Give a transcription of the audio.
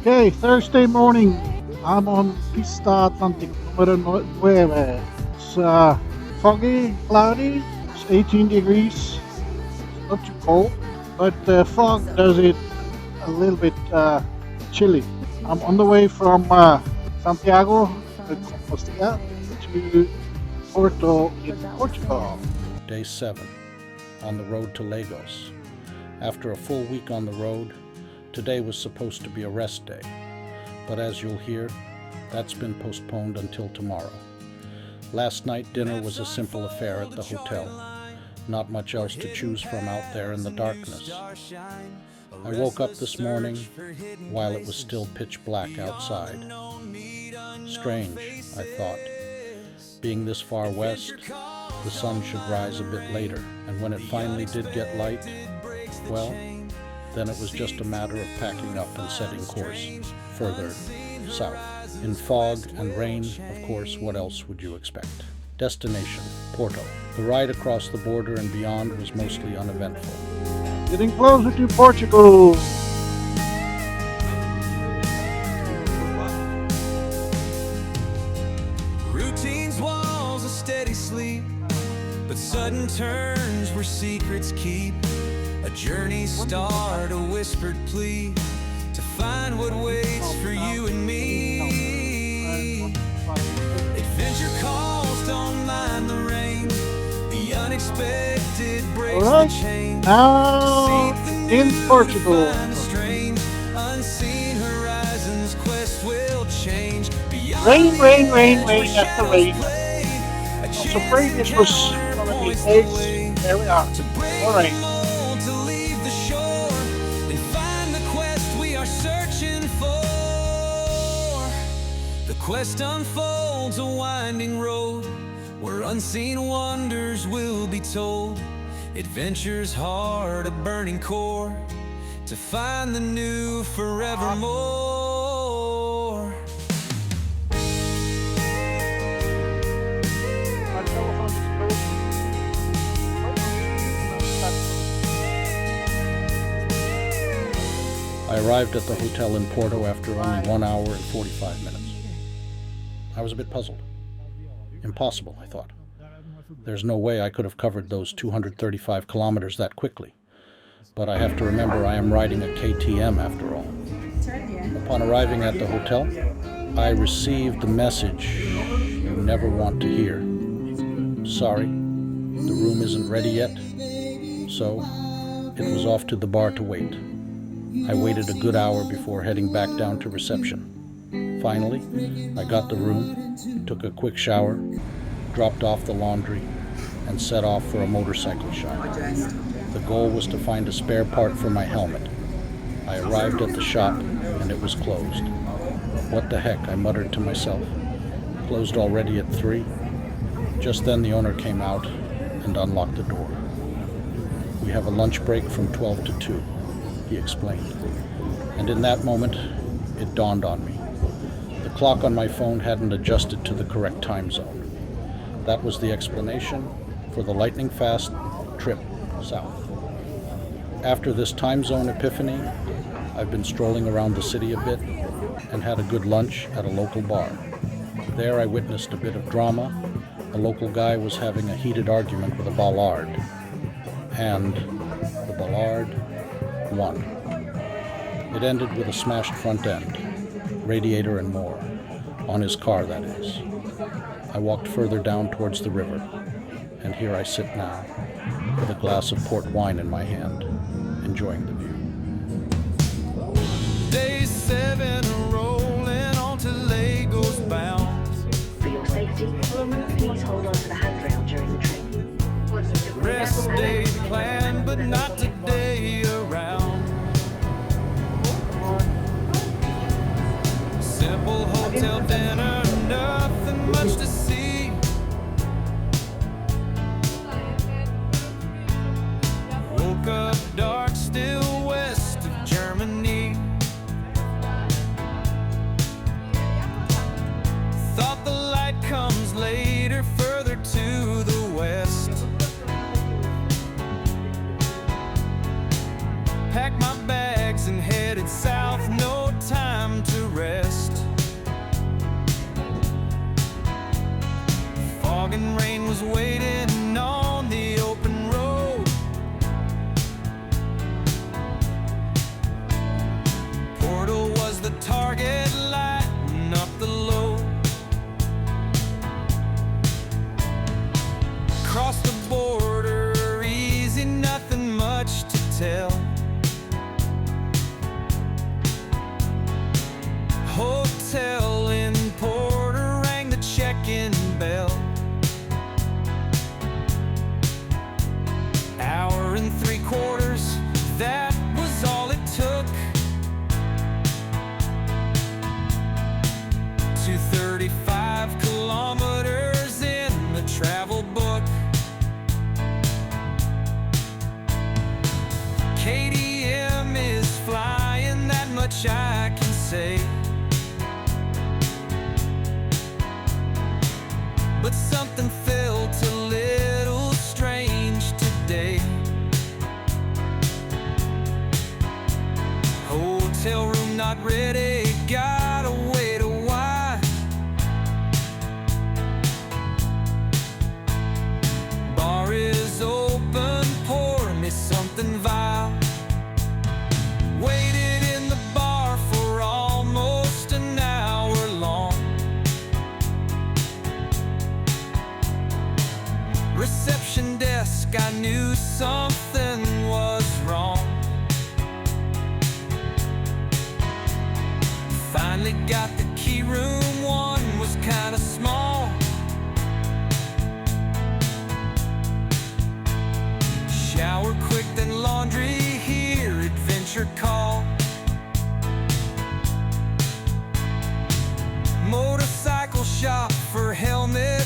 Okay, Thursday morning. I'm on Pista Atlantic número 9. It's foggy, cloudy. It's 18 degrees. It's not too cold, but the fog does it a little bit chilly. I'm on the way from Santiago de Compostela to Porto in Portugal. Day 7, on the road to Lagos. After a full week on the road, today was supposed to be a rest day, but as you'll hear, that's been postponed until tomorrow. Last night dinner was a simple affair at the hotel. Not much else to choose from out there in the darkness. I woke up this morning while it was still pitch black outside. Strange, I thought. Being this far west, the sun should rise a bit later, and when it finally did get light, well, then it was just a matter of packing up and setting course further south. In fog and rain, of course, what else would you expect? Destination, Porto. The ride across the border and beyond was mostly uneventful. Getting closer to Portugal. Routine's walls a steady sleep, but sudden turns where secrets keep. A journey start, a whispered plea to find what waits for you and me. Adventure calls, don't mind the rain. The unexpected breaks the chain. Now in Portugal. Strange, unseen horizons, quest will change. Rain, rain, rain, rain after rain. I was afraid it was going to be days. There we are. All right. The quest unfolds a winding road where unseen wonders will be told. Adventure's heart, a burning core to find the new forevermore. I arrived at the hotel in Porto after only 1 hour and 45 minutes. I was a bit puzzled. Impossible, I thought. There's no way I could have covered those 235 kilometers that quickly. But I have to remember I am riding a KTM after all. Upon arriving at the hotel, I received the message you never want to hear. Sorry, the room isn't ready yet. So, it was off to the bar to wait. I waited a good hour before heading back down to reception. Finally, I got the room, took a quick shower, dropped off the laundry, and set off for a motorcycle shop. The goal was to find a spare part for my helmet. I arrived at the shop, and it was closed. What the heck, I muttered to myself. Closed already at 3? Just then the owner came out and unlocked the door. We have a lunch break from 12 to 2, he explained. And in that moment, it dawned on me. The clock on my phone hadn't adjusted to the correct time zone. That was the explanation for the lightning-fast trip south. After this time zone epiphany, I've been strolling around the city a bit and had a good lunch at a local bar. There I witnessed a bit of drama. A local guy was having a heated argument with a bollard, and the bollard won. It ended with a smashed front end, radiator and more, on his car, that is. I walked further down towards the river, and here I sit now, with a glass of port wine in my hand, enjoying the view. Day 7, rolling on to Lagos bound. For your safety, please hold on to the handrail during the trip. Rest day planned, but not today around. Simple hotel dinner, nothing much to see. Woke up dark, still west of Germany. Thought the light comes later, further to the west. Packed my bags and headed south, no time much I can say, but something felt a little strange today. Hotel room not ready, gotta wait a while. Bar is open, pour me something vile. Waited in the bar for almost an hour long. Reception desk, I knew something was wrong. Finally got the key, room one was kinda small. Shower quick, then laundry, here adventure call. Motorcycle shop for helmet